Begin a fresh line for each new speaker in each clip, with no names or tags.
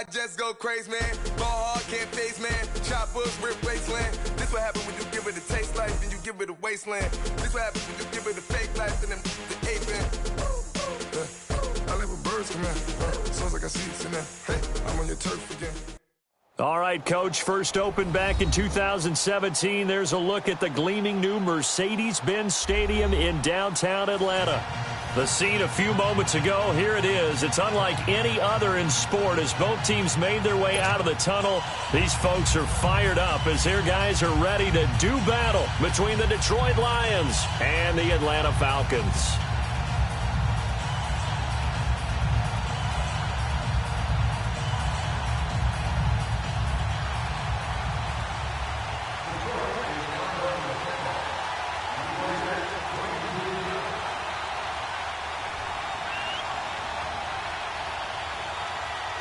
I just go crazy, man. Ball hard, can't face, man. Choppers, rip wasteland. This what happens when you give it a taste life, then you give it a wasteland. This what happens when you give it a fake life, and then the ape in. I like where birds come in. Sounds like I see it in there. Hey, I'm on your turf again.
All right, Coach, first opened back in 2017. There's a look at the gleaming new Mercedes-Benz Stadium in downtown Atlanta. The scene a few moments ago, here it is. It's unlike any other in sport as both teams made their way out of the tunnel. These folks are fired up as their guys are ready to do battle between the Detroit Lions and the Atlanta Falcons.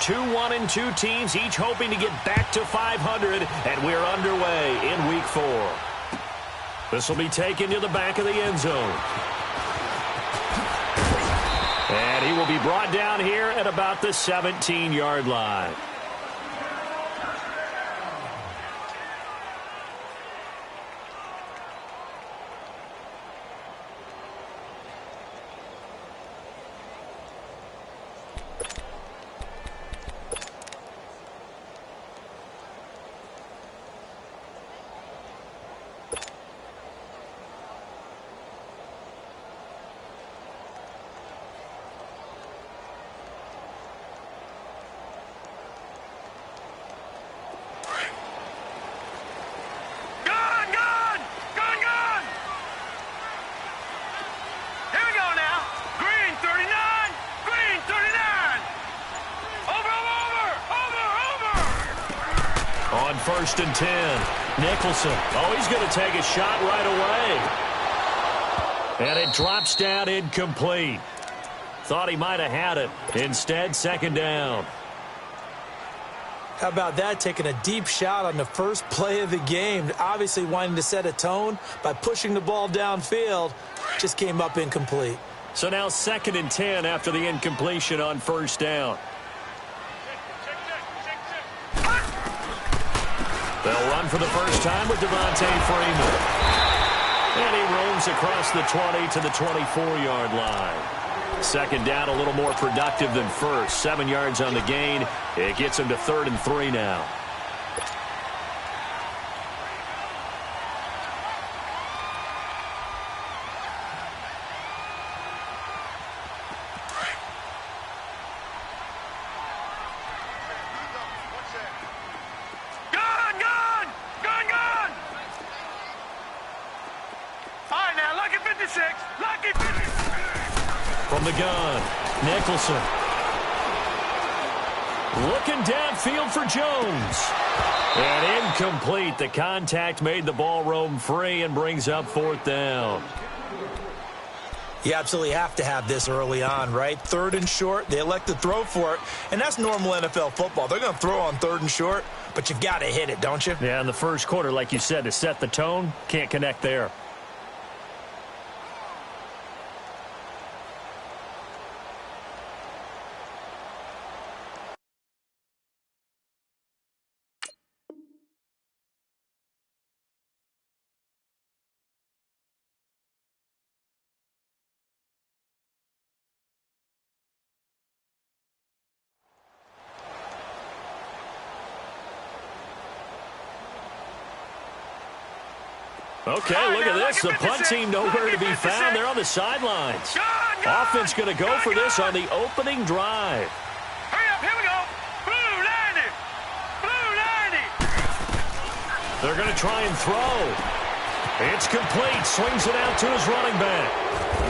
Two 1-2 teams, each hoping to get back to 500, and we're underway in Week 4. This will be taken to the back of the end zone. And he will be brought down here at about the 17-yard line. First and 10. Nicholson. Oh, he's going to take a shot right away. And it drops down incomplete. Thought he might have had it. Instead, second down.
How about that, taking a deep shot on the first play of the game. Obviously wanting to set a tone by pushing the ball downfield. Just came up incomplete.
So now second and 10 after the incompletion on first down. They'll run for the first time with Devontae Freeman. And he roams across the 20 to the 24-yard line. Second down, a little more productive than first. 7 yards on the gain. It gets him to 3rd and 3 now. From the gun, Nicholson. Looking downfield for Jones. And incomplete. The contact made the ball roam free and brings up 4th down.
You absolutely have to have this early on, right? 3rd and short, they elect to throw for it, and that's normal NFL football. They're going to throw on 3rd and short, but you've got to hit it, don't you?
Yeah, in the first quarter, like you said, to set the tone, can't connect there. Okay, look at this. The punt team nowhere to be found. They're on the sidelines. Offense going to go for this on the opening drive.
Hurry up, here we go. Blue 90. Blue 90.
They're going to try and throw. It's complete. Swings it out to his running back.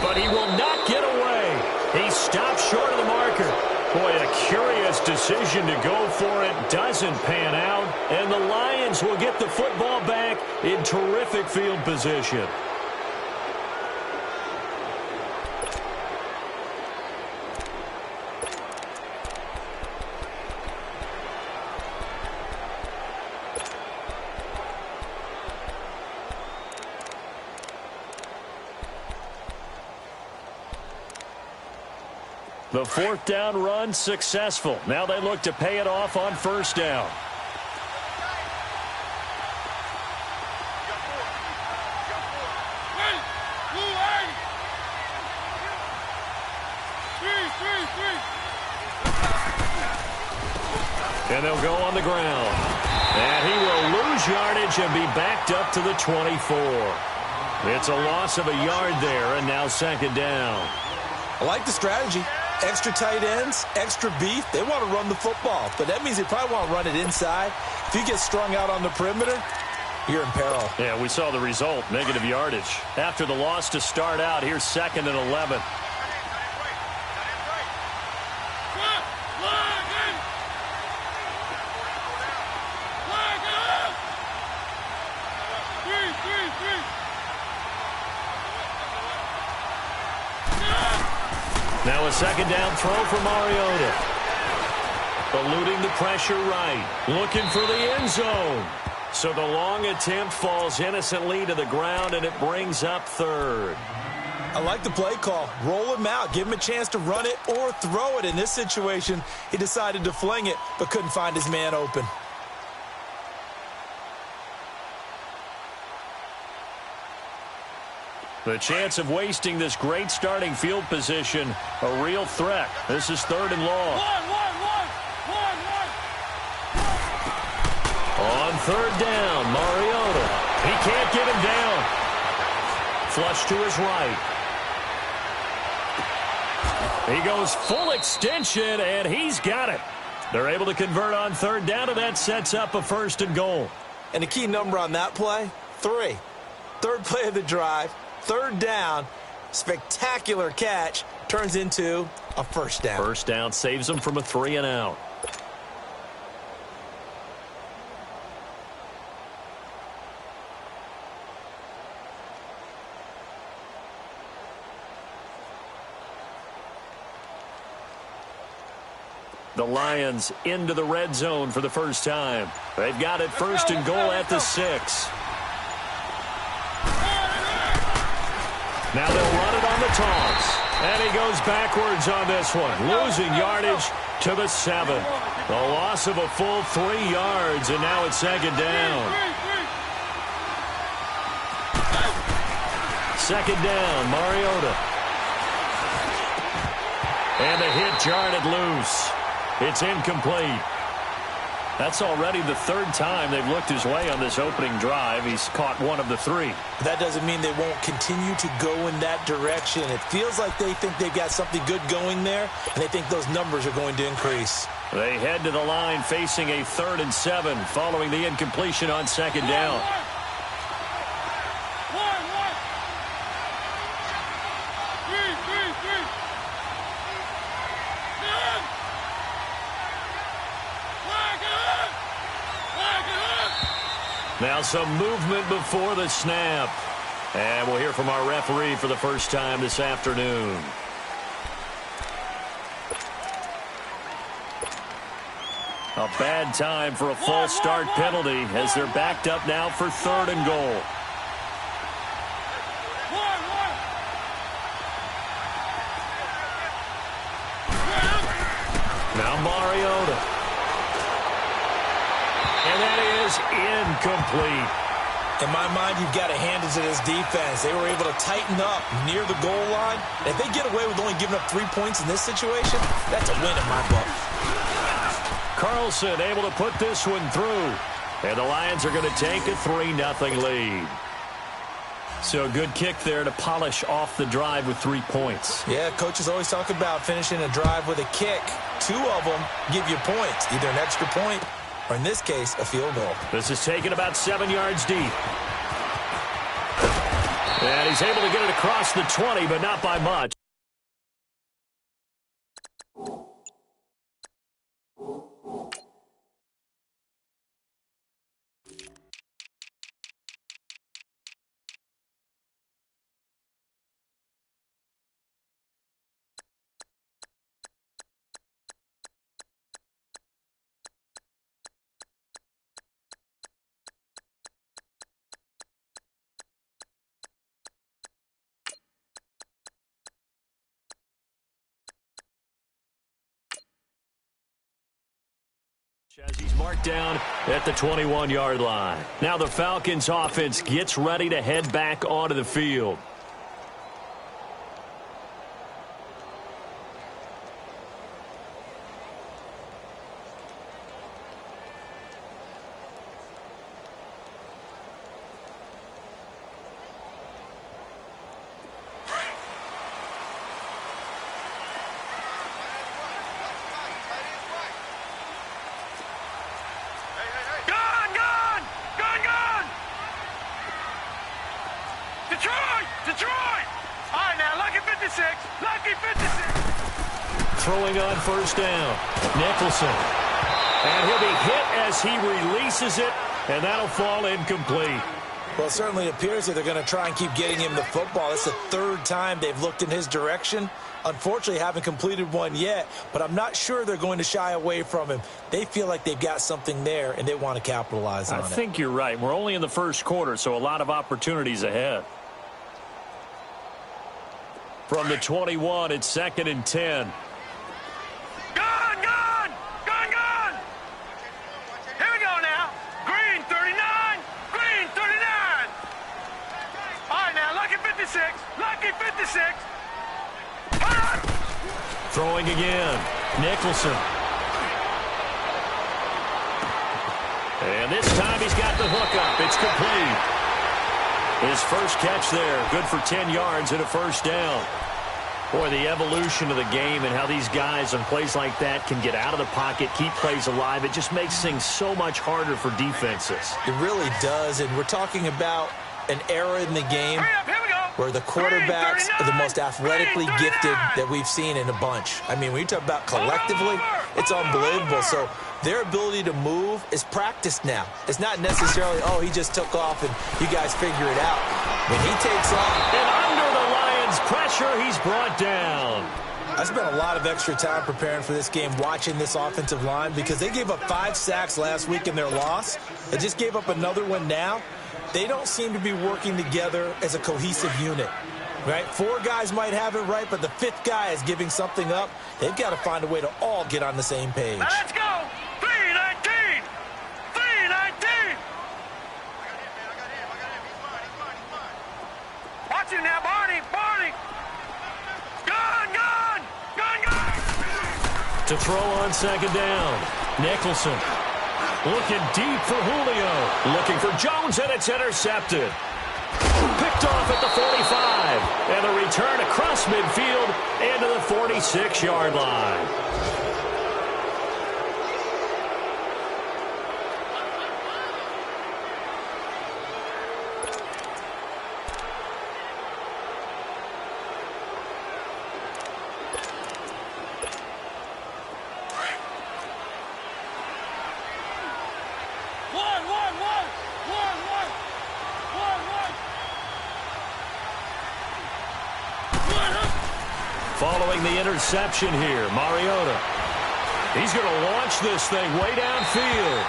But he will not get away. He stops short of the marker. Boy, a curious decision to go for it. Doesn't pan out. And the Lions will get the football back in terrific field position. The fourth down run successful. Now they look to pay it off on first down. And they'll go on the ground. And he will lose yardage and be backed up to the 24. It's a loss of a yard there, and now second down.
I like the strategy. Extra tight ends, extra beef. They want to run the football, but that means they probably want to run it inside. If you get strung out on the perimeter, you're in peril.
Yeah, we saw the result, negative yardage. After the loss to start out, here's 2nd and 11. Now a second down throw for Mariota. Eluding the pressure right. Looking for the end zone. So the long attempt falls innocently to the ground, and it brings up third.
I like the play call. Roll him out. Give him a chance to run it or throw it. In this situation, he decided to fling it, but couldn't find his man open.
The chance of wasting this great starting field position, a real threat. This is 3rd and long. On 3rd down, Mariota. He can't get him down. Flush to his right. He goes full extension, and he's got it. They're able to convert on 3rd down, and that sets up a 1st and goal.
And the key number on that play, 3. 3rd play of the drive. 3rd down, spectacular catch, turns into a 1st down.
1st down saves them from a 3 and out. The Lions into the red zone for the first time. They've got it 1st and goal at the 6. Now they'll run it on the toss. And he goes backwards on this one, losing yardage to the 7. The loss of a full 3 yards, and now it's 2nd down. 2nd down, Mariota. And the hit jarred it loose. It's incomplete. That's already the 3rd time they've looked his way on this opening drive. He's caught 1 of the 3.
That doesn't mean they won't continue to go in that direction. It feels like they think they've got something good going there, and they think those numbers are going to increase.
They head to the line facing a 3rd and 7 following the incompletion on 2nd down. Now some movement before the snap. And we'll hear from our referee for the first time this afternoon. A bad time for a false start penalty as they're backed up now for 3rd and goal. Now Mariota. And that is incomplete.
In my mind, you've got to hand it to this defense. They were able to tighten up near the goal line. If they get away with only giving up 3 points in this situation, that's a win in my book.
Carlson able to put this one through. And the Lions are going to take a 3-0 lead. So a good kick there to polish off the drive with 3 points.
Yeah, coaches always talk about finishing a drive with a kick. 2 of them give you points, either an extra point or, in this case, a field goal.
This is taken about 7 yards deep. And he's able to get it across the 20, but not by much. As he's marked down at the 21-yard line. Now the Falcons offense gets ready to head back onto the field.
Detroit! All right, now, lucky 56. Lucky 56.
Throwing on first down. Nicholson. And he'll be hit as he releases it, and that'll fall incomplete.
Well, it certainly appears that they're going to try and keep getting him the football. It's the third time they've looked in his direction. Unfortunately, haven't completed one yet, but I'm not sure they're going to shy away from him. They feel like they've got something there, and they want to capitalize on it.
I think you're right. We're only in the first quarter, so a lot of opportunities ahead. From the 21, it's 2nd and 10.
Gone! Here we go now. Green 39. Green 39. All right, now, lucky 56. Lucky 56.
Throwing again. Nicholson. And this time he's got the hook up. It's complete. His first catch there. Good for 10 yards and a first down. Boy, the evolution of the game and how these guys on plays like that can get out of the pocket, keep plays alive, it just makes things so much harder for defenses.
It really does, and we're talking about an era in the game where the quarterbacks are the most athletically gifted that we've seen in a bunch. I mean, when you talk about collectively, it's unbelievable. So their ability to move is practiced now. It's not necessarily, oh, he just took off and you guys figure it out. When he takes off.
And under the Lions' pressure, he's brought down.
I spent a lot of extra time preparing for this game, watching this offensive line, because they gave up 5 sacks last week in their loss. They just gave up another one now. They don't seem to be working together as a cohesive unit, right? 4 guys might have it right, but the 5th guy is giving something up. They've got to find a way to all get on the same page.
Now let's go. 319. 319. Watch him now, Barney. Gone.
To throw on 2nd down. Nicholson. Looking deep for Julio. Looking for Jones, and it's intercepted. Picked off at the 45. And a return across midfield into the 46-yard line. Following the interception here, Mariota. He's going to launch this thing way downfield.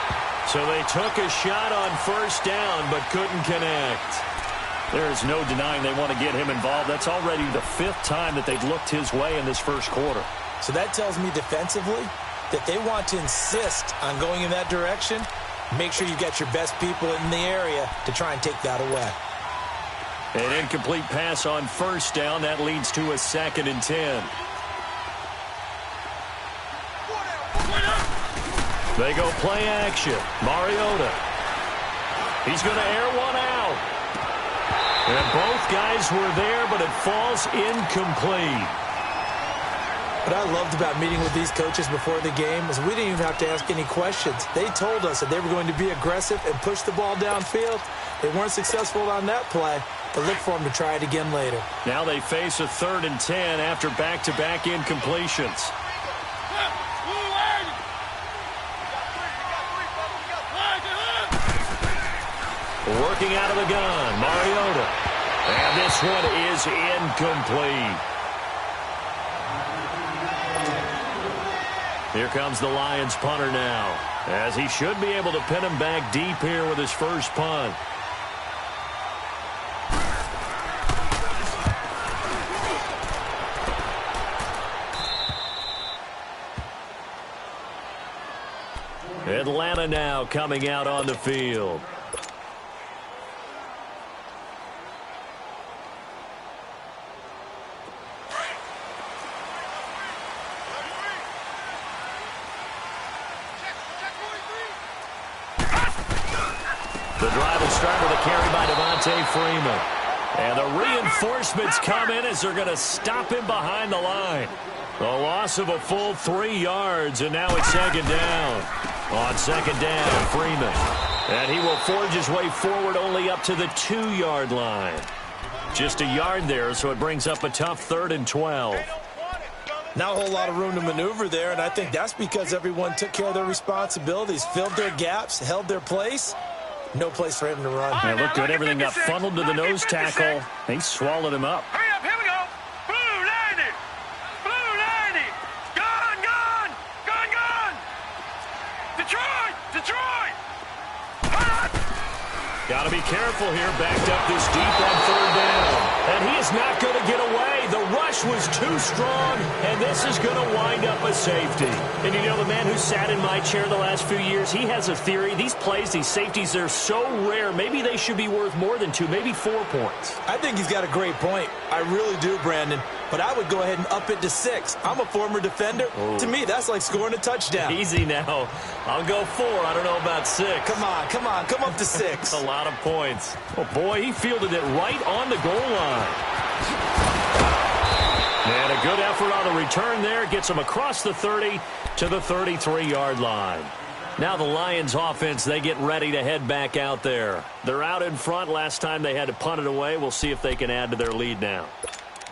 So they took a shot on first down but couldn't connect. There's no denying they want to get him involved. That's already the 5th time that they've looked his way in this first quarter. So that tells me defensively that they want to insist on going in that direction. Make sure you get your best people in the area to try and take that away. An incomplete pass on first down. That leads to a 2nd and 10. They go play action. Mariota. He's going to air one out. And both guys were there, but it falls incomplete. What I loved about meeting with these coaches before the game is we didn't even have to ask any questions. They told us that they were going to be aggressive and push the ball downfield. They weren't successful on that play, but look for them to try it again later. Now they face a 3rd and 10 after back-to-back incompletions. Working out of the gun, Mariota. And this one is incomplete. Here comes the Lions punter now, as he should be able to pin him back deep here with his first punt. Atlanta now coming out on the field. The drive will start with a carry by Devontae Freeman. And the reinforcements come in as they're going to stop him behind the line. The loss of a full 3 yards, and now it's second down. On second down, Freeman. And he will forge his way forward only up to the 2-yard line. Just a yard there, so it brings up a tough 3rd and 12.
Not a whole lot of room to maneuver there, and I think that's because everyone took care of their responsibilities, filled their gaps, held their place. No place for him to run.
It looked good. Everything got funneled to the nose tackle. He swallowed him up.
Hurry up, here we go. Blue 90. Blue 90. Gone, gone. Gone, gone. Detroit. Detroit.
Got to be careful here. Backed up this deep on 3rd down. And he is not going to get away. The rush was too strong, and this is going to wind up a safety. And you know, the man who sat in my chair the last few years, he has a theory. These plays, these safeties, they're so rare. Maybe they should be worth more than 2, maybe 4 points.
I think he's got a great point. I really do, Brandon. But I would go ahead and up it to 6. I'm a former defender.
Ooh.
To me, that's like scoring a touchdown.
Easy now. I'll go 4. I don't know about 6.
Come on, come on. Come up to 6.
A lot of points. Oh, boy, he fielded it right on the goal line. And a good effort on the return there. Gets him across the 30 to the 33-yard line. Now the Lions offense, they get ready to head back out there. They're out in front. Last time they had to punt it away. We'll see if they can add to their lead now.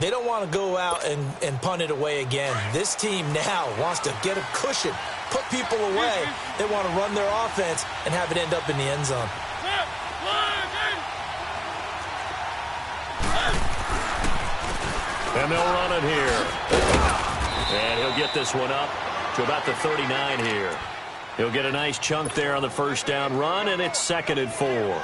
They don't want to go out and punt it away again. This team now wants to get a cushion, put people away. They want to run their offense and have it end up in the end zone.
And they'll run it here. And he'll get this one up to about the 39 here. He'll get a nice chunk there on the first down run, and it's 2nd and 4.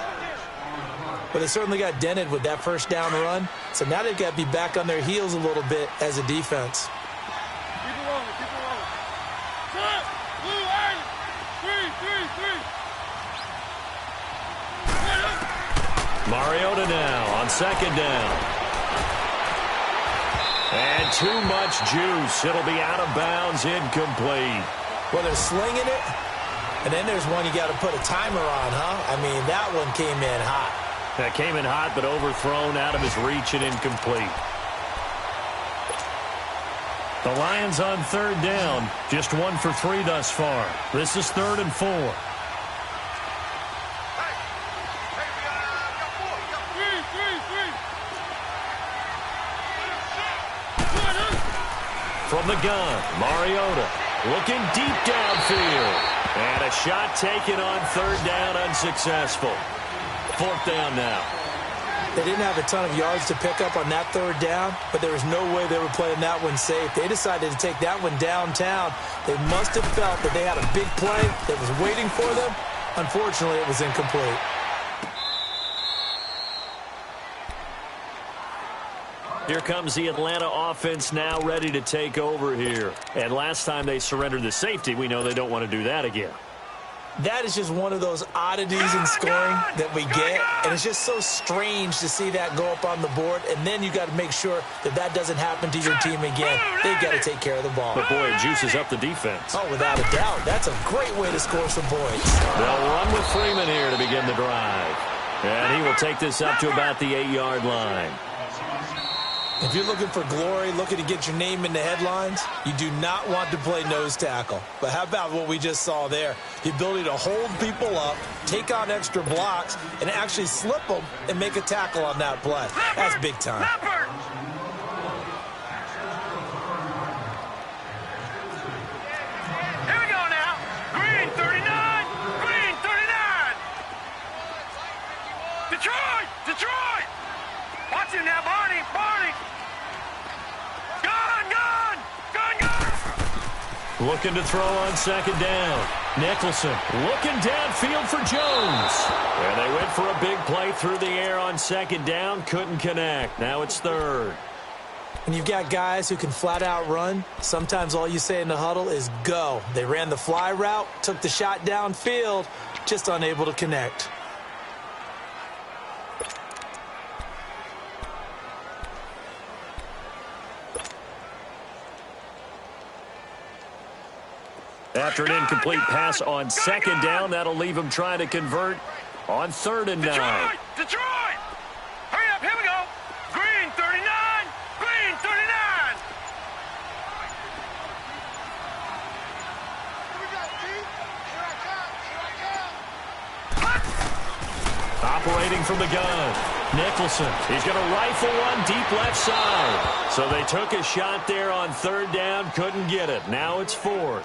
But they certainly got dented with that first down run. So now they've got to be back on their heels a little bit as a defense.
Keep it rolling, keep it rolling. Cut! Blue 80. 3.
Mariota now on 2nd down. And too much juice. It'll be out of bounds, incomplete.
Well, they're slinging it. And then there's one you got to put a timer on, huh? I mean, that one came in hot.
That came in hot, but overthrown, out of his reach and incomplete. The Lions on 3rd down. Just 1 for 3 thus far. This is 3rd and 4. From the gun, Mariota looking deep downfield. And a shot taken on 3rd down, unsuccessful. 4th down now.
They didn't have a ton of yards to pick up on that 3rd down, but there was no way they were playing that one safe. They decided to take that one downtown. They must have felt that they had a big play that was waiting for them. Unfortunately, it was incomplete.
Here comes the Atlanta offense now ready to take over here. And last time they surrendered the safety, we know they don't want to do that again.
That is just one of those oddities in scoring that we get, and it's just so strange to see that go up on the board, and then you got to make sure that that doesn't happen to your team again. They've got to take care of the ball.
But, boy, it juices up the defense.
Oh, without a doubt. That's a great way to score some points.
They'll run with Freeman here to begin the drive. And he will take this up to about the 8-yard line.
If you're looking for glory, looking to get your name in the headlines, you do not want to play nose tackle. But how about what we just saw there? The ability to hold people up, take on extra blocks, and actually slip them and make a tackle on that play. That's big time.
Here we go now. Green 39. Green 39. Detroit. Detroit. Watch him now, Barney. Barney.
Looking to throw on 2nd down. Nicholson looking downfield for Jones. And they went for a big play through the air on 2nd down. Couldn't connect. Now it's 3rd.
When you've got guys who can flat out run, sometimes all you say in the huddle is go. They ran the fly route, took the shot downfield, just unable to connect.
After an incomplete pass on second down, that'll leave him trying to convert on 3rd and 9.
Detroit! Hurry up, here we go. Green 39, green 39.
Operating from the gun. Nicholson, he's going to rifle one deep left side. So they took a shot there on 3rd down, couldn't get it. Now it's 4th.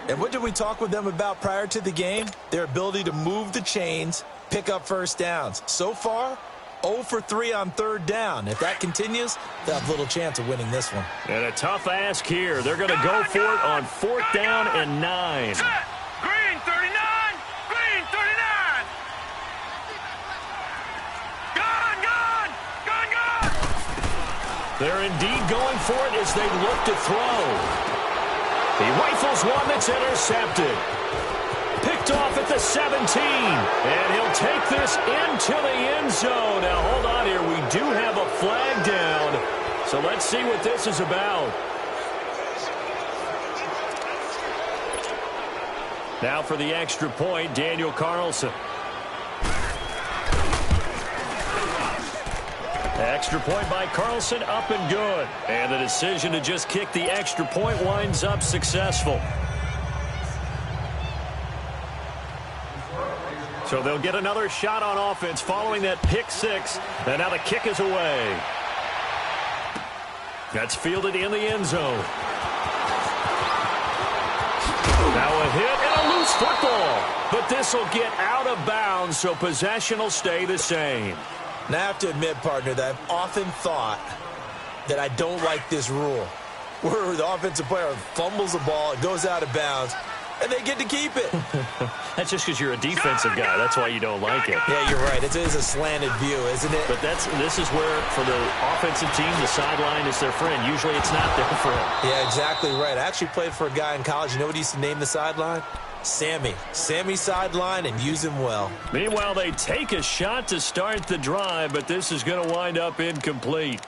And what did we talk with them about prior to the game? Their ability to move the chains, pick up first downs. So far, 0 for 3 on 3rd down. If that continues, they'll have little chance of winning this one.
And a tough ask here. They're going to go for it on 4th down and 9.
Set. Green 39, green 39. Gun.
They're indeed going for it as they look to throw. He rifles one that's intercepted. Picked off at the 17. And he'll take this into the end zone. Now, hold on here. We do have a flag down. So let's see what this is about. Now for the extra point, Daniel Carlson. Extra point by Carlson, up and good. And the decision to just kick the extra point winds up successful. So they'll get another shot on offense following that pick 6. And now the kick is away. That's fielded in the end zone. Now a hit and a loose football. But this will get out of bounds, so possession will stay the same.
Now, I have to admit, partner, that I've often thought that I don't like this rule, where the offensive player fumbles the ball, it goes out of bounds, and they get to keep it.
That's just because you're a defensive guy. That's why you don't like it.
Yeah, you're right. It is a slanted view, isn't it?
But this is where, for the offensive team, the sideline is their friend. Usually it's not their friend.
Yeah, exactly right. I actually played for a guy in college. You know what he used to name the sideline? Sammy. Sammy sideline, and use him well.
Meanwhile, they take a shot to start the drive, but this is going to wind up incomplete.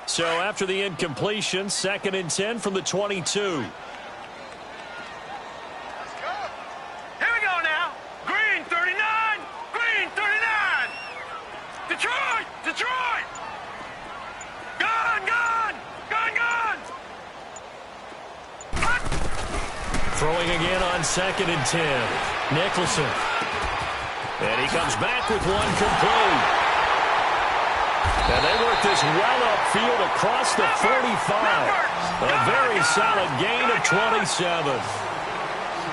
So after the incompletion, 2nd and 10 from the 22.
Detroit! Gun!
Throwing again on 2nd and 10. Nicholson. And he comes back with one complete. And they work this well upfield across the 45. A very solid gain of 27.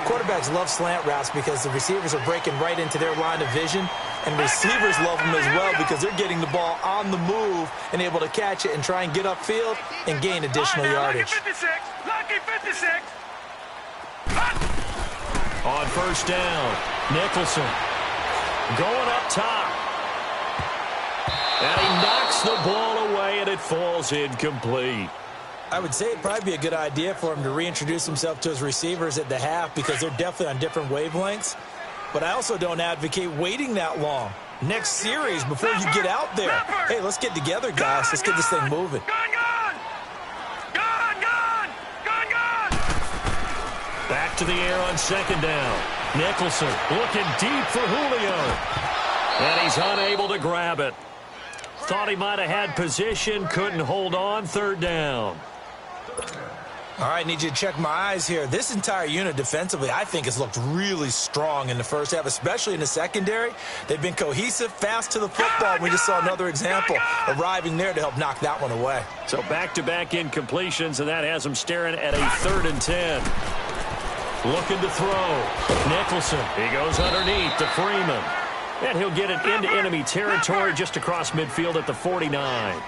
Quarterbacks love slant routes because the receivers are breaking right into their line of vision. And receivers love them as well because they're getting the ball on the move and able to catch it and try and get upfield and gain additional yardage.
Lucky 56.
On 1st down, Nicholson going up top. And he knocks the ball away, and it falls incomplete.
I would say it'd probably be a good idea for him to reintroduce himself to his receivers at the half because they're definitely on different wavelengths. But I also don't advocate waiting that long. Next series before you get out there. Hey, let's get together, guys. Let's get this thing moving.
Back to the air on 2nd down. Nicholson looking deep for Julio. And he's unable to grab it. Thought he might have had position, couldn't hold on. 3rd down.
All right, need you to check my eyes here. This entire unit defensively, I think, has looked really strong in the first half, especially in the secondary. They've been cohesive, fast to the football. We just saw another example arriving there to help knock that one away.
So back-to-back incompletions, and that has them staring at a 3rd and 10. Looking to throw. Nicholson. He goes underneath to Freeman. And he'll get it into enemy territory just across midfield at the 49.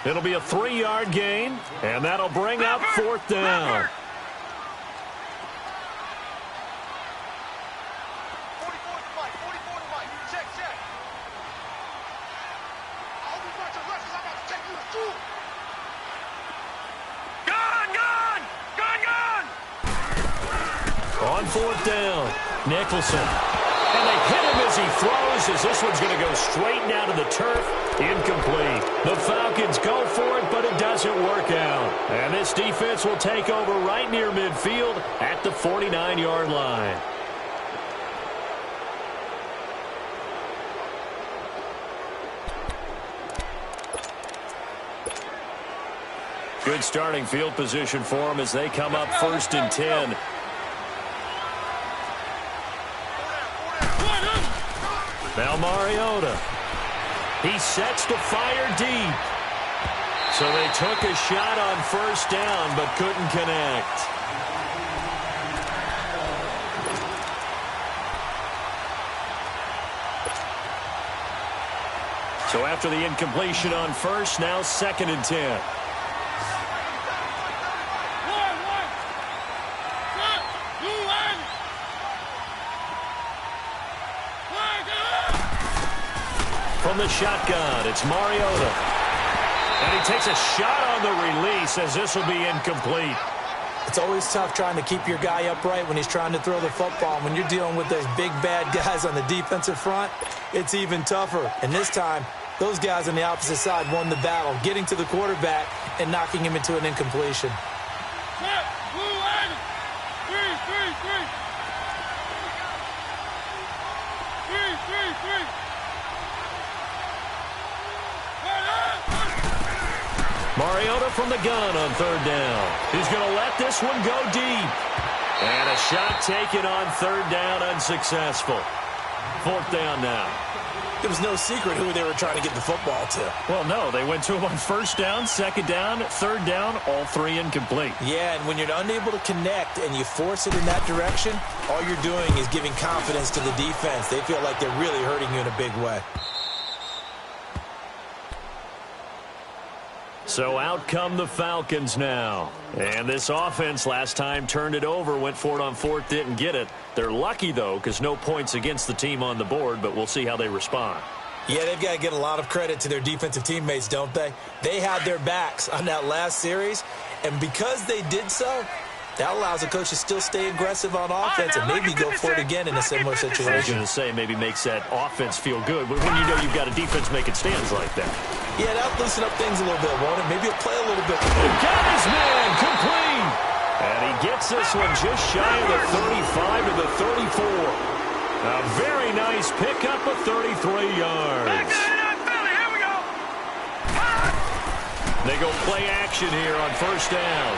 It'll be a 3-yard gain, and that'll bring up 4th down. On fourth down, Nicholson. And they hit him as he throws, as this one's going to go straight down to the turf. Incomplete. The Falcons go for it, but it doesn't work out. And this defense will take over right near midfield at the 49-yard line. Good starting field position for them as they come up 1st and 10. Now Mariota. He sets to fire deep. So they took a shot on 1st down but couldn't connect. So after the incompletion on 1st, now 2nd and 10. From the shotgun, it's Mariota. And he takes a shot on the release as this will be incomplete.
It's always tough trying to keep your guy upright when he's trying to throw the football. When you're dealing with those big, bad guys on the defensive front, it's even tougher. And this time, those guys on the opposite side won the battle, getting to the quarterback and knocking him into an incompletion.
Mariota from the gun on 3rd down. He's going to let this one go deep. And a shot taken on 3rd down, unsuccessful. 4th down now.
There was no secret who they were trying to get the football to.
Well, no, they went to him on 1st down, 2nd down, 3rd down, all 3 incomplete.
Yeah, and when you're unable to connect and you force it in that direction, all you're doing is giving confidence to the defense. They feel like they're really hurting you in a big way.
So out come the Falcons now. And this offense last time turned it over, went for it on 4th, didn't get it. They're lucky, though, because no points against the team on the board, but we'll see how they respond.
Yeah, they've got to get a lot of credit to their defensive teammates, don't they? They had their backs on that last series, and because they did so, that allows the coach to still stay aggressive on offense and maybe go for it again in a similar situation.
I was going to say maybe makes that offense feel good, but when you know you've got a defense making stands like that.
Yeah, that'll loosen up things a little bit, won't it? Maybe he'll play a little bit.
Got his man, complete! And he gets this one just shy of the 35 to the 34. A very nice pickup of 33 yards. They go play action here on 1st down.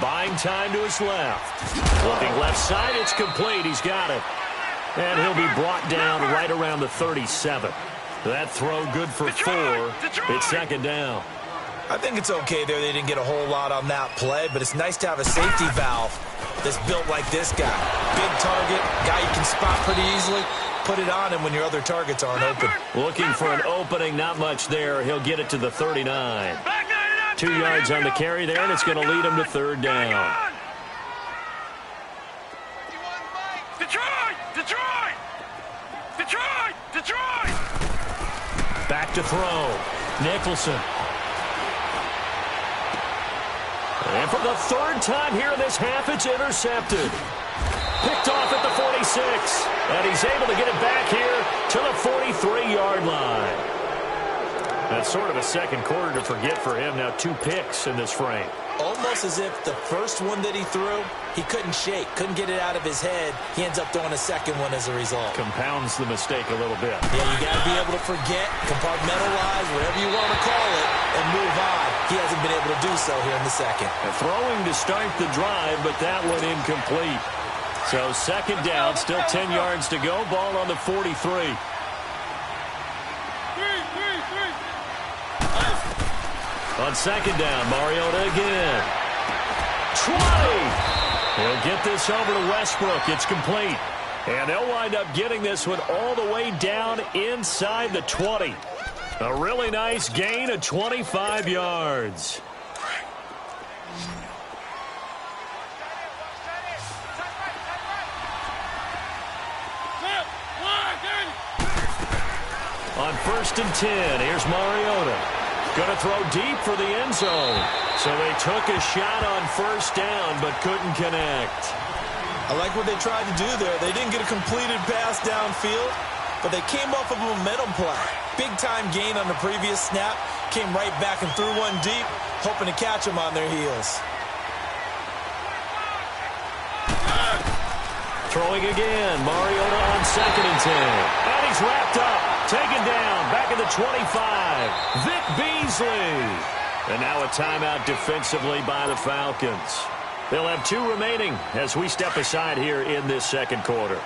Buying time to his left. Looking left side, it's complete. He's got it. And he'll be brought down right around the 37. That throw good for 4. It's 2nd down.
I think it's okay there. They didn't get a whole lot on that play, but it's nice to have a safety valve that's built like this guy. Big target, guy you can spot pretty easily. Put it on him when your other targets aren't open.
Looking for an opening, not much there. He'll get it to the 39. 2 yards on the carry there, and it's going to lead him to 3rd down.
Detroit! Detroit! Detroit! Detroit!
Back to throw. Nicholson. And for the 3rd time here in this half, it's intercepted. Picked off at the 46. And he's able to get it back here to the 43-yard line. That's sort of a second quarter to forget for him. Now 2 picks in this frame.
Almost as if the first one that he threw, he couldn't shake, couldn't get it out of his head. He ends up throwing a second one as a result.
Compounds the mistake a little bit.
Yeah, you got to be able to forget, compartmentalize, whatever you want to call it, and move on. He hasn't been able to do so here in the second.
Throwing to start the drive, but that one incomplete. So 2nd down, still 10 yards to go. Ball on the 43. On 2nd down, Mariota again. 20! He'll get this over to Westbrook. It's complete. And they'll wind up getting this one all the way down inside the 20. A really nice gain of 25 yards. On 1st and 10, here's Mariota. Going to throw deep for the end zone. So they took a shot on 1st down, but couldn't connect.
I like what they tried to do there. They didn't get a completed pass downfield, but they came off of a momentum play. Big-time gain on the previous snap. Came right back and threw one deep, hoping to catch them on their heels.
Throwing again. Mariota on 2nd and 10. And he's wrapped up. Taken down. Back at the 25. Vic Beasley. And now a timeout defensively by the Falcons. They'll have 2 remaining as we step aside here in this second quarter.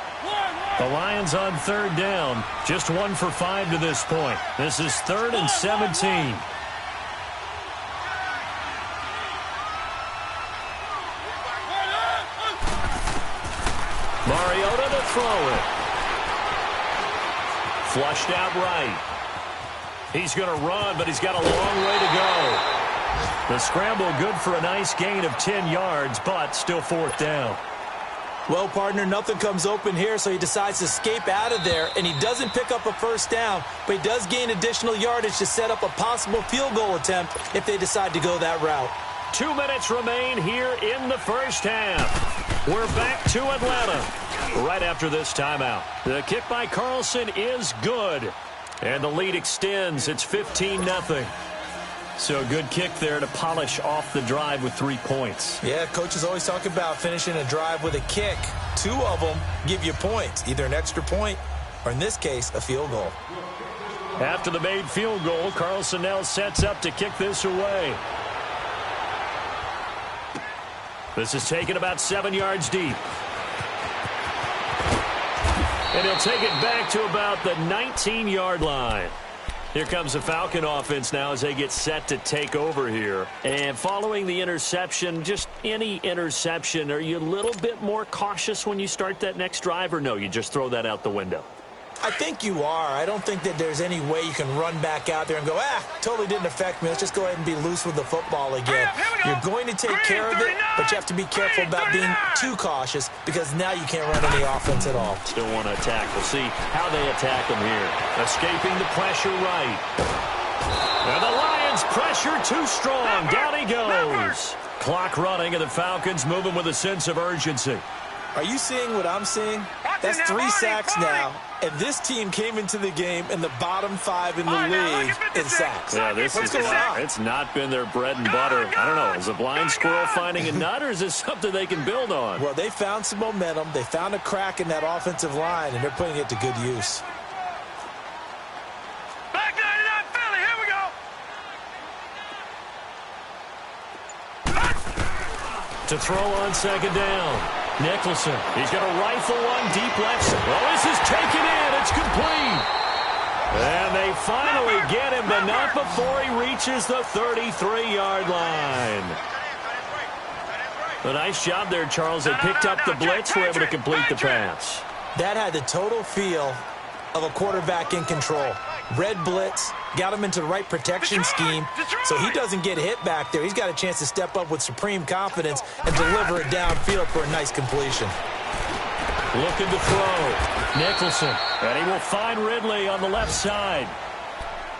The Lions on 3rd down. Just 1 for 5 to this point. This is 3rd and 17. Mariota to throw it. Flushed out right. He's going to run, but he's got a long way to go. The scramble good for a nice gain of 10 yards, but still 4th down.
Well, partner, nothing comes open here, so he decides to escape out of there, and he doesn't pick up a 1st down, but he does gain additional yardage to set up a possible field goal attempt if they decide to go that route.
2 minutes remain here in the first half. We're back to Atlanta right after this timeout. The kick by Carlson is good, and the lead extends. It's 15-0. So a good kick there to polish off the drive with 3 points.
Yeah, coaches always talk about finishing a drive with a kick. 2 of them give you points, either an extra point or, in this case, a field goal.
After the made field goal, Carlson now sets up to kick this away. This is taken about 7 yards deep. And he'll take it back to about the 19-yard line. Here comes the Falcon offense now as they get set to take over here. And following the interception, just any interception, are you a little bit more cautious when you start that next drive, or no, you just throw that out the window?
I think you are. I don't think that there's any way you can run back out there and go, totally didn't affect me. Let's just go ahead and be loose with the football again. You're going to take care of it, but you have to be careful about being too cautious because now you can't run any offense at all.
Still want to attack. We'll see how they attack them here. Escaping the pressure right. And the Lions pressure too strong. Down he goes. Clock running, and the Falcons moving with a sense of urgency.
Are you seeing what I'm seeing? That's 3 sacks now, and this team came into the game in the bottom 5 in the league in sacks.
Yeah, it's not been their bread and butter. I don't know, is a blind squirrel finding a nut, or is this something they can build on?
Well, they found some momentum. They found a crack in that offensive line, and they're putting it to good use.
Back 99 Philly, here we go.
To throw on 2nd down. Nicholson, he's going to rifle one deep left. Well, this is taken in. It's complete. And they finally get him, but not before he reaches the 33-yard line. A nice job there, Charles. They picked up the blitz, were able to complete the pass.
That had the total feel of a quarterback in control. Red blitz, got him into the right protection scheme, so he doesn't get hit back there. He's got a chance to step up with supreme confidence and deliver it downfield for a nice completion.
Looking to throw. Nicholson, and he will find Ridley on the left side.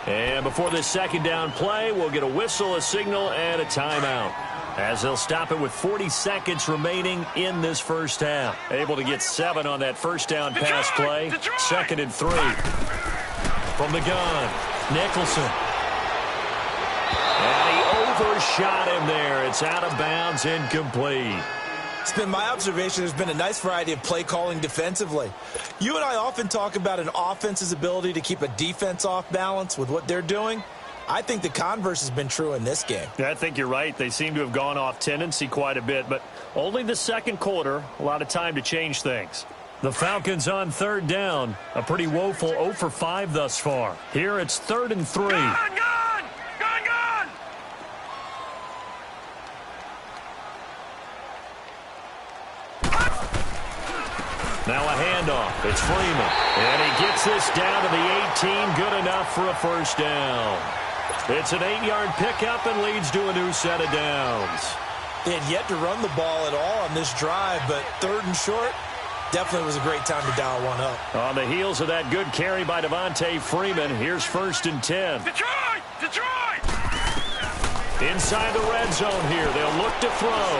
And before this 2nd down play, we'll get a whistle, a signal, and a timeout, as they'll stop it with 40 seconds remaining in this first half. Able to get 7 on that 1st down pass play. 2nd and 3. From the gun, Nicholson. And he overshot him there. It's out of bounds, incomplete.
It's been my observation there's been a nice variety of play calling defensively. You and I often talk about an offense's ability to keep a defense off balance with what they're doing. I think the converse has been true in this game.
Yeah, I think you're right. They seem to have gone off tendency quite a bit, but only the second quarter, a lot of time to change things. The Falcons on 3rd down. A pretty woeful 0 for 5 thus far. Here it's 3rd and 3.
Gone!
Now a handoff. It's Freeman. And he gets this down to the 18. Good enough for a 1st down. It's an 8-yard pickup and leads to a new set of downs.
They had yet to run the ball at all on this drive, but 3rd and short, Definitely was a great time to dial one up.
On the heels of that good carry by Devontae Freeman, here's 1st and 10.
Detroit! Detroit!
Inside the red zone here, they'll look to throw.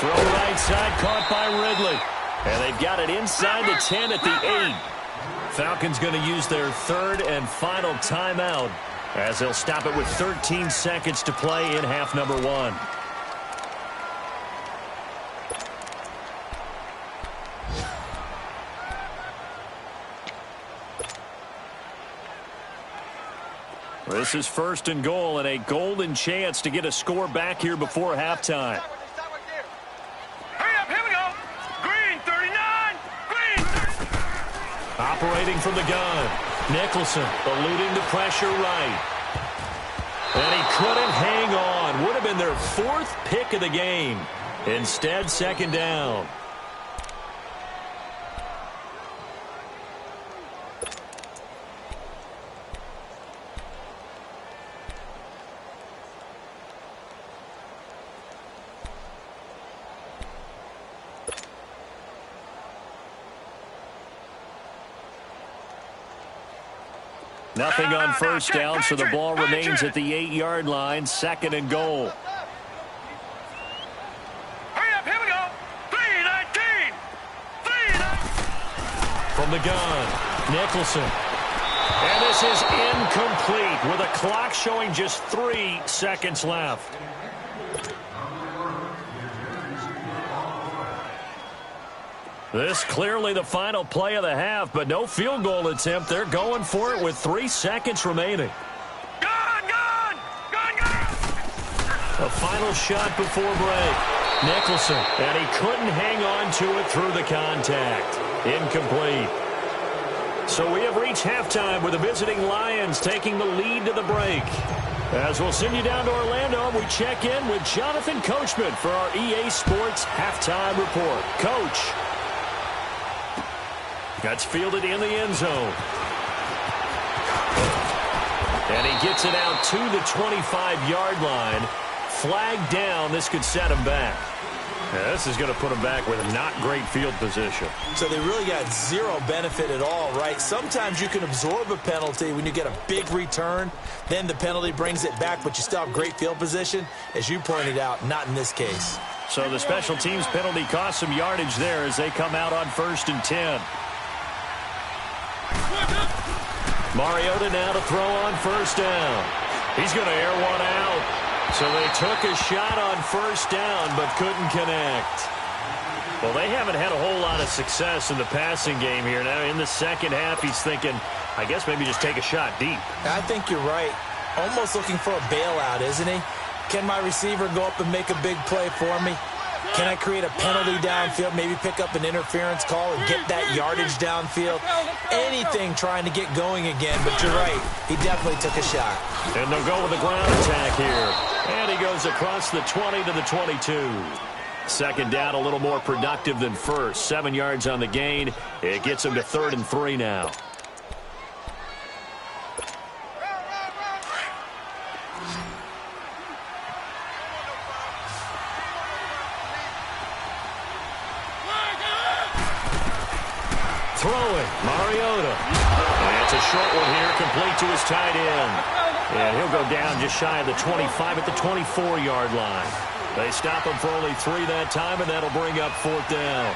Throw right side, caught by Ridley. And they've got it inside the 10 at the 8. Falcons going to use their 3rd and final timeout as they'll stop it with 13 seconds to play in half number 1. This is 1st and goal and a golden chance to get a score back here before halftime.
Hurry up, here we go. Green, 39. Green.
Operating from the gun. Nicholson eluding the pressure right. And he couldn't hang on. Would have been their 4th pick of the game. Instead, 2nd down. Nothing on 1st down, so the ball remains at the 8-yard line, 2nd and goal.
Hurry up, here we go. 3-19. 3-19.
From the gun, Nicholson. And this is incomplete with a clock showing just 3 seconds left. This clearly the final play of the half, but no field goal attempt. They're going for it with 3 seconds remaining.
Gun!
A final shot before break. Nicholson, and he couldn't hang on to it through the contact. Incomplete. So we have reached halftime with the visiting Lions taking the lead to the break. As we'll send you down to Orlando, we check in with Jonathan Coachman for our EA Sports Halftime Report. Coach. That's fielded in the end zone. And he gets it out to the 25-yard line. Flag down. This could set him back. Yeah, this is going to put him back with a not great field position.
So they really got zero benefit at all, right? Sometimes you can absorb a penalty when you get a big return. Then the penalty brings it back, but you still have great field position. As you pointed out, not in this case.
So the special teams penalty cost some yardage there as they come out on 1st and 10. Mariota now to throw on 1st down. He's going to air one out. So they took a shot on 1st down but couldn't connect. Well, they haven't had a whole lot of success in the passing game here. Now in the second half, he's thinking, I guess maybe just take a shot deep.
I think you're right. Almost looking for a bailout, isn't he? Can my receiver go up and make a big play for me? Can I create a penalty downfield, maybe pick up an interference call and get that yardage downfield? Anything trying to get going again, but you're right. He definitely took a shot.
And they'll go with the ground attack here. And he goes across the 20 to the 22. 2nd down, a little more productive than 1st. 7 yards on the gain. It gets him to 3rd and 3 now. Throwing, Mariota. And it's a short one here, complete to his tight end. And he'll go down just shy of the 25 at the 24-yard line. They stop him for only 3 that time, and that'll bring up 4th down.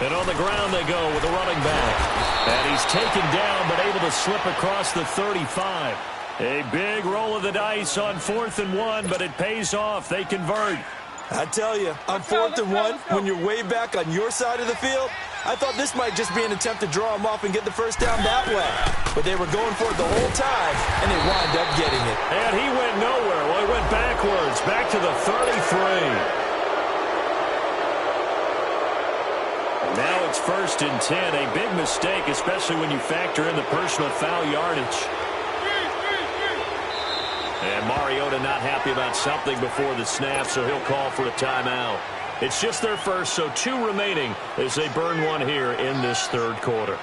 And on the ground they go with the running back. And he's taken down, but able to slip across the 35. A big roll of the dice on 4th and 1, but it pays off. They convert.
I tell you, on 4th and 1, when you're way back on your side of the field, I thought this might just be an attempt to draw him off and get the 1st down that way. But they were going for it the whole time, and they wound up getting it.
And he went nowhere. Well, he went backwards, back to the 33. Now it's 1st and 10. A big mistake, especially when you factor in the personal foul yardage. And Mariota not happy about something before the snap, so he'll call for a timeout. It's just their first, so 2 remaining as they burn one here in this 3rd quarter.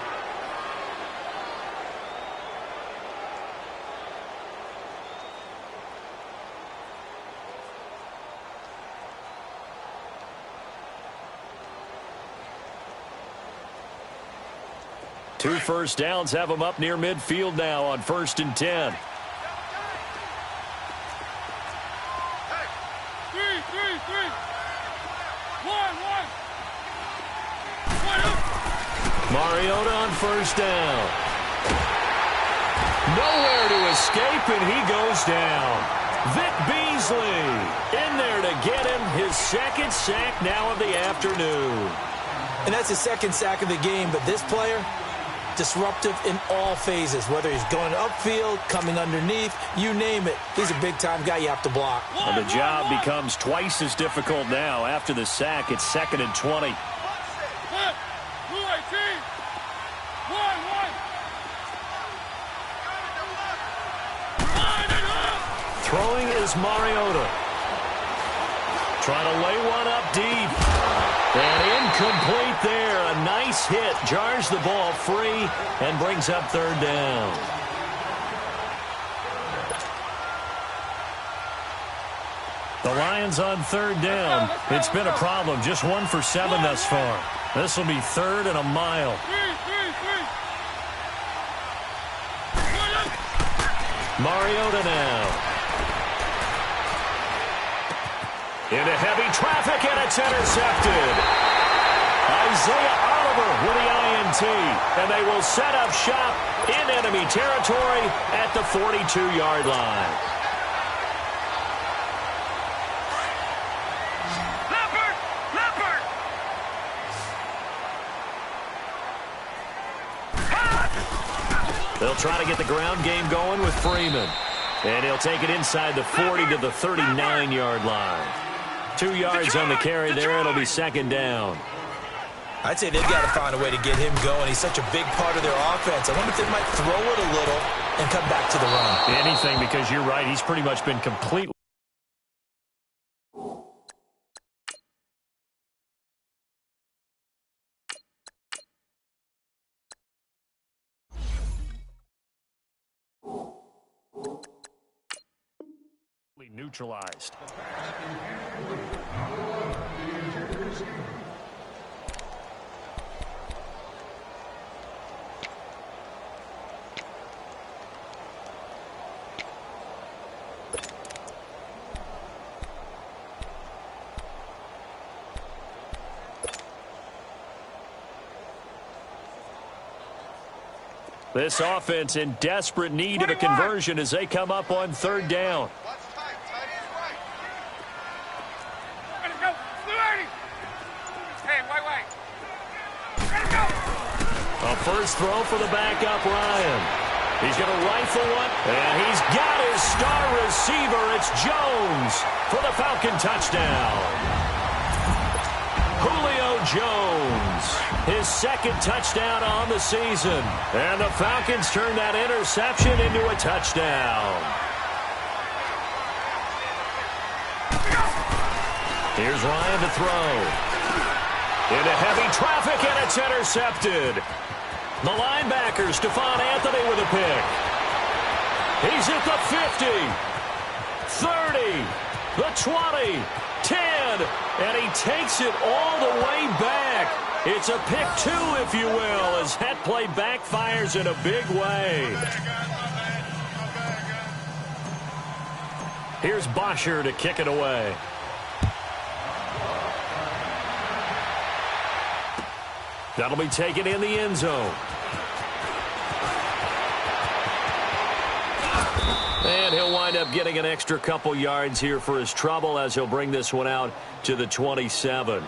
2 first downs have them up near midfield now on 1st and 10. Mariota on 1st down. Nowhere to escape, and he goes down. Vic Beasley in there to get him his 2nd sack now of the afternoon.
And that's his 2nd sack of the game, but this player, disruptive in all phases, whether he's going upfield, coming underneath, you name it. He's a big-time guy you have to block.
And the job becomes twice as difficult now. After the sack, it's 2nd and 20. Throwing is Mariota. Trying to lay one up deep. And incomplete there. A nice hit. Jars the ball free and brings up 3rd down. The Lions on 3rd down. It's been a problem. Just 1 for 7 thus far. This will be 3rd and a mile. Mariota now. Into heavy traffic, and it's intercepted. Isaiah Oliver with the INT. And they will set up shop in enemy territory at the 42-yard line. They'll try to get the ground game going with Freeman. And he'll take it inside the 40 to the 39-yard line. 2 yards on the carry there. It'll be 2nd down.
I'd say they've got to find a way to get him going. He's such a big part of their offense. I wonder if they might throw it a little and come back to the run.
Anything, because you're right. He's pretty much been completely. Neutralized. This offense in desperate need of a conversion as they come up on 3rd down. A first throw for the backup Ryan. He's going to rifle one, and he's got his star receiver. It's Jones for the Falcon touchdown. Julio Jones, his 2nd touchdown on the season. And the Falcons turn that interception into a touchdown. Here's Ryan to throw. Into heavy traffic, and it's intercepted. The linebacker, Stephon Anthony, with a pick. He's at the 50, 30, the 20, 10, and he takes it all the way back. It's a pick 2, if you will, as that play backfires in a big way. Here's Bosher to kick it away. That'll be taken in the end zone. And he'll wind up getting an extra couple yards here for his trouble as he'll bring this one out to the 27.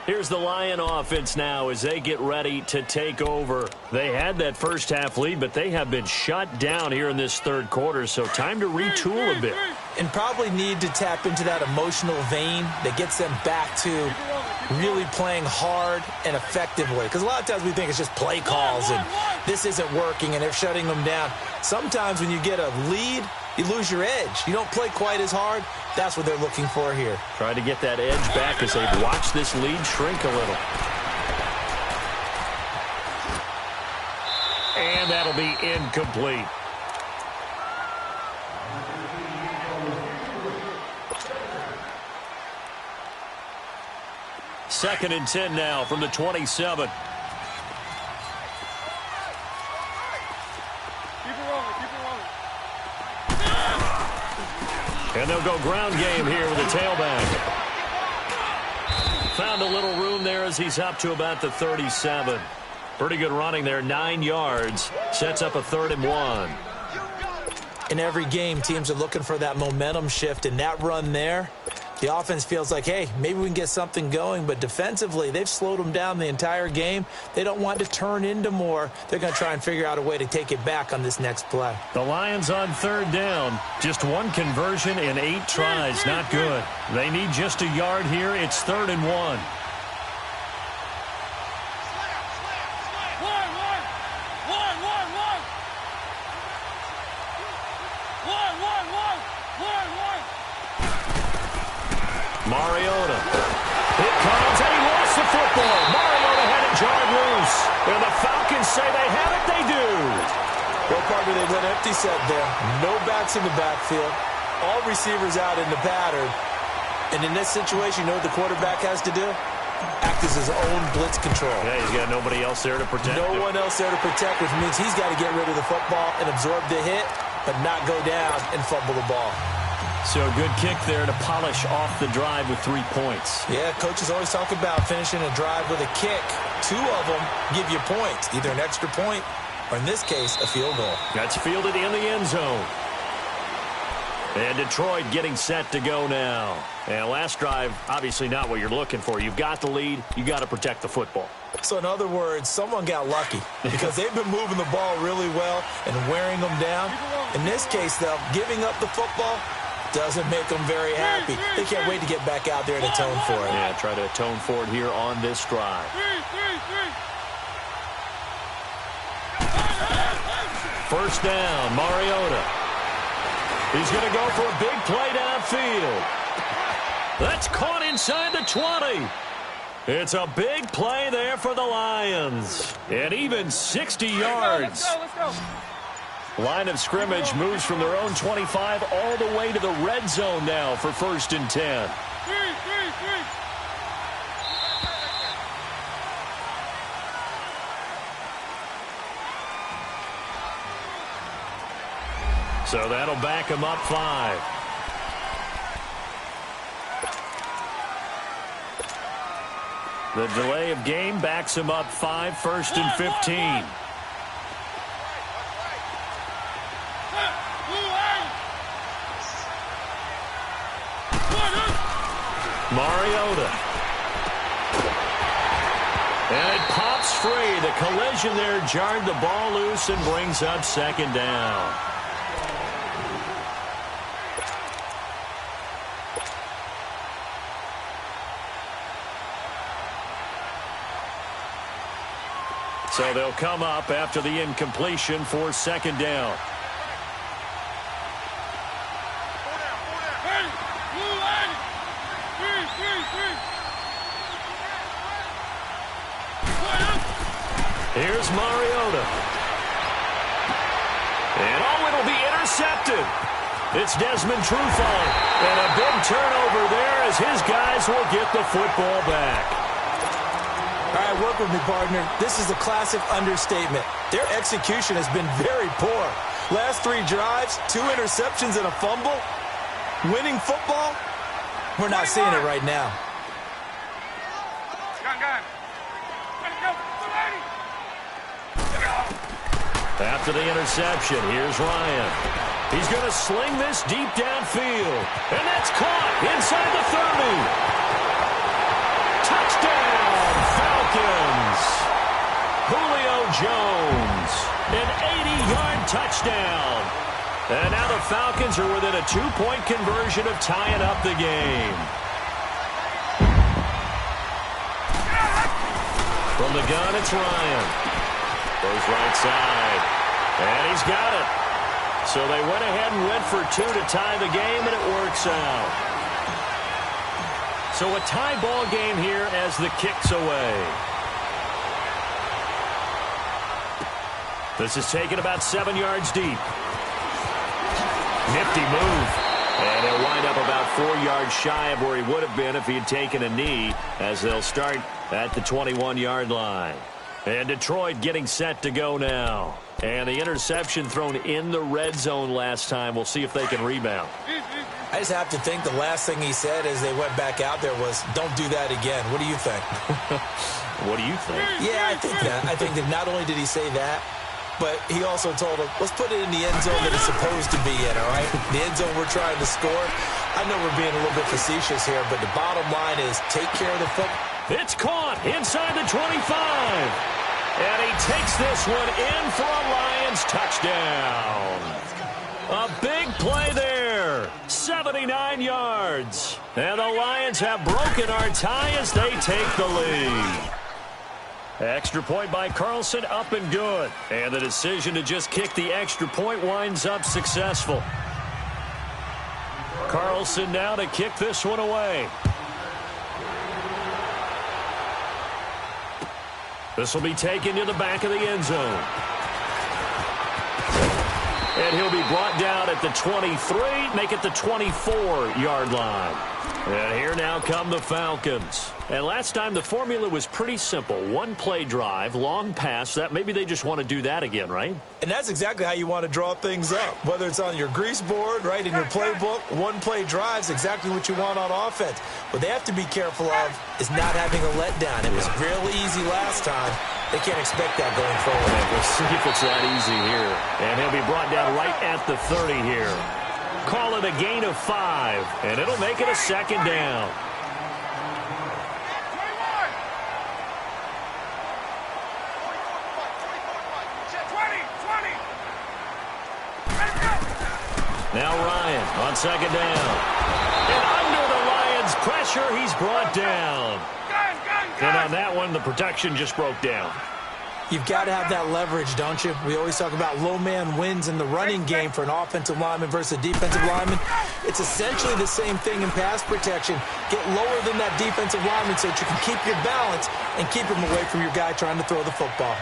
Here's the Lion offense now as they get ready to take over. They had that first half lead, but they have been shut down here in this 3rd quarter, so time to retool a bit.
And probably need to tap into that emotional vein that gets them back to really playing hard and effectively. Because a lot of times we think it's just play calls and this isn't working and they're shutting them down. Sometimes when you get a lead, you lose your edge. You don't play quite as hard. That's what they're looking for here.
Trying to get that edge back as they've watched this lead shrink a little. And that'll be incomplete. Second and 10 now from the 27. And they'll go ground game here with a tailback. Found a little room there as he's up to about the 37. Pretty good running there, 9 yards. Sets up a 3rd and 1.
In every game, teams are looking for that momentum shift, and that run there, the offense feels like, hey, maybe we can get something going, but defensively, they've slowed them down the entire game. They don't want to turn into more. They're going to try and figure out a way to take it back on this next play.
The Lions on 3rd down. Just 1 conversion in 8 tries. Not good. They need just a yard here. It's 3rd and 1. Mariota. It comes, and he lost the football. Mariota had it jarred loose. And the Falcons say they have it. They do.
Well, partner, they went empty set there. No backs in the backfield. All receivers out in the pattern. And in this situation, you know what the quarterback has to do? Act as his own blitz control.
Yeah, he's got nobody else there to protect him.
No one else there to protect, which means he's got to get rid of the football and absorb the hit, but not go down and fumble the ball.
So a good kick there to polish off the drive with 3 points.
Yeah, coaches always talk about finishing a drive with a kick. 2 of them give you points, either an extra point or, in this case, a field goal.
That's fielded in the end zone. And Detroit getting set to go now. And last drive, obviously not what you're looking for. You've got the lead. You got to protect the football.
So, in other words, someone got lucky because they've been moving the ball really well and wearing them down. In this case, though, giving up the football doesn't make them very happy. They can't wait to get back out there and atone for it.
Yeah, try to atone for it here on this drive. First down, Mariota. He's going to go for a big play downfield. That's caught inside the 20. It's a big play there for the Lions. And even 60 yards.
Let's go.
Line of scrimmage moves from their own 25 all the way to the red zone now for 1st and 10. So that'll back them up 5. The delay of game backs them up 5, 1st and 15. Mariota. And it pops free. The collision there jarred the ball loose and brings up 2nd down. So they'll come up after the incompletion for 2nd down. Here's Mariota. And it'll be intercepted. It's Desmond Trufant. And a big turnover there as his guys will get the football back.
All right, work with me, partner. This is a classic understatement. Their execution has been very poor. Last 3 drives, 2 interceptions and a fumble. Winning football? We're not seeing it right now.
After the interception, here's Ryan. He's going to sling this deep downfield. And that's caught inside the 30. Touchdown, Falcons. Julio Jones, an 80-yard touchdown. And now the Falcons are within a 2-point conversion of tying up the game. From the gun, it's Ryan. Goes right side. And he's got it. So they went ahead and went for 2 to tie the game, and it works out. So a tie ball game here as the kick's away. This is taken about 7 yards deep. Nifty move. And he'll wind up about 4 yards shy of where he would have been if he had taken a knee, as they'll start at the 21-yard line. And Detroit getting set to go now. And the interception thrown in the red zone last time. We'll see if they can rebound.
I just have to think the last thing he said as they went back out there was, don't do that again. What do you think?
What do you think?
Yeah, I think that. I think that not only did he say that, but he also told him, let's put it in the end zone that it's supposed to be in, all right? The end zone we're trying to score. I know we're being a little bit facetious here, but the bottom line is take care of the football.
It's caught inside the 25. And he takes this one in for a Lions touchdown. A big play there. 79 yards. And the Lions have broken our tie as they take the lead. Extra point by Carlson, up and good. And the decision to just kick the extra point winds up successful. Carlson now to kick this one away. This will be taken to the back of the end zone. And he'll be brought down at the 23, make it the 24-yard line. And here now come the Falcons. And last time the formula was pretty simple. One play drive, long pass. That maybe they just want to do that again, right?
And that's exactly how you want to draw things up. Whether it's on your grease board, right, in your playbook, one play drive is exactly what you want on offense. What they have to be careful of is not having a letdown. It was real easy last time. They can't expect that going forward.
We'll see if it's that easy here. And he'll be brought down right at the 30 here. Call it a gain of 5, and it'll make it a second down. Now Ryan on second down. And under the Lions' pressure, he's brought down. And on that one, the protection just broke down.
You've got to have that leverage, don't you? We always talk about low man wins in the running game for an offensive lineman versus a defensive lineman. It's essentially the same thing in pass protection. Get lower than that defensive lineman so that you can keep your balance and keep him away from your guy trying to throw the football.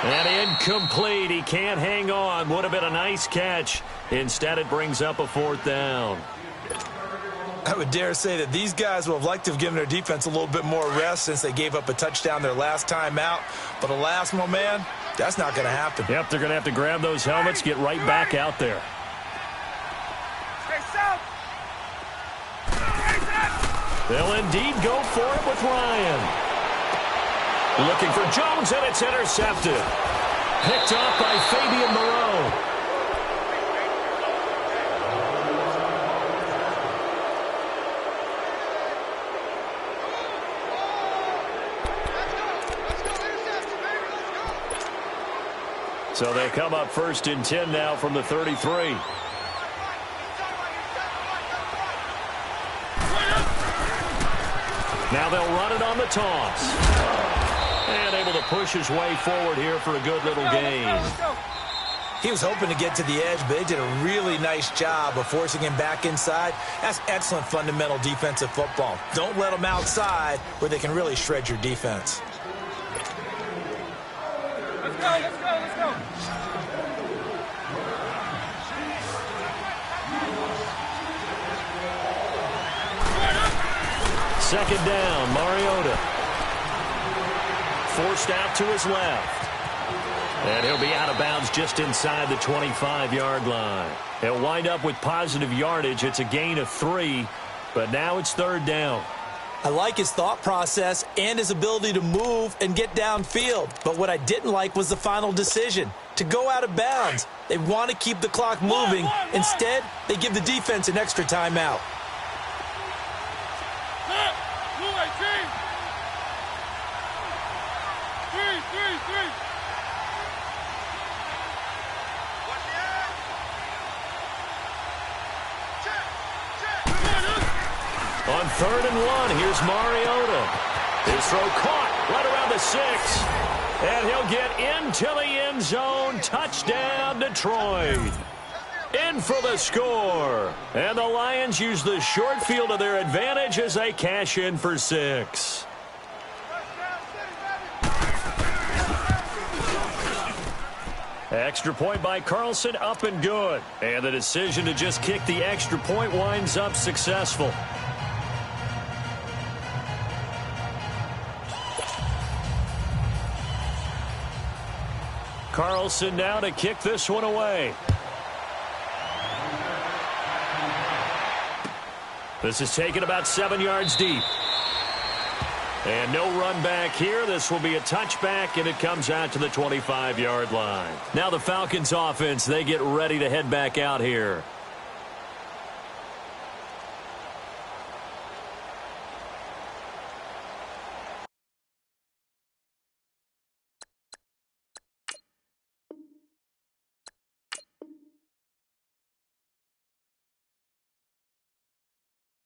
And incomplete. He can't hang on. Would have been a nice catch. Instead, it brings up a fourth down.
I would dare say that these guys would have liked to have given their defense a little bit more rest since they gave up a touchdown their last time out. But alas, my man, that's not going to happen.
Yep, they're going to have to grab those helmets, get right back out there. They'll indeed go for it with Ryan. Looking for Jones, and it's intercepted. Picked off by Fabian Moreau. So they come up 1st and 10 now from the 33. Now they'll run it on the toss. And able to push his way forward here for a good little gain.
He was hoping to get to the edge, but they did a really nice job of forcing him back inside. That's excellent fundamental defensive football. Don't let them outside where they can really shred your defense.
Let's go, let's go, let's go.
Second down, Mariota. Forced out to his left. And he'll be out of bounds just inside the 25-yard line. He'll wind up with positive yardage. It's a gain of 3, but now it's 3rd down.
I like his thought process and his ability to move and get downfield. But what I didn't like was the final decision, to go out of bounds. They want to keep the clock moving. Instead, they give the defense an extra timeout.
On 3rd and 1, here's Mariota. His throw caught right around the 6. And he'll get into the end zone. Touchdown, Detroit. In for the score. And the Lions use the short field to their advantage as they cash in for 6. Extra point by Carlson, up and good. And the decision to just kick the extra point winds up successful. Carlson now to kick this one away. This is taken about 7 yards deep. And no run back here. This will be a touchback, and it comes out to the 25-yard line. Now the Falcons offense, they get ready to head back out here.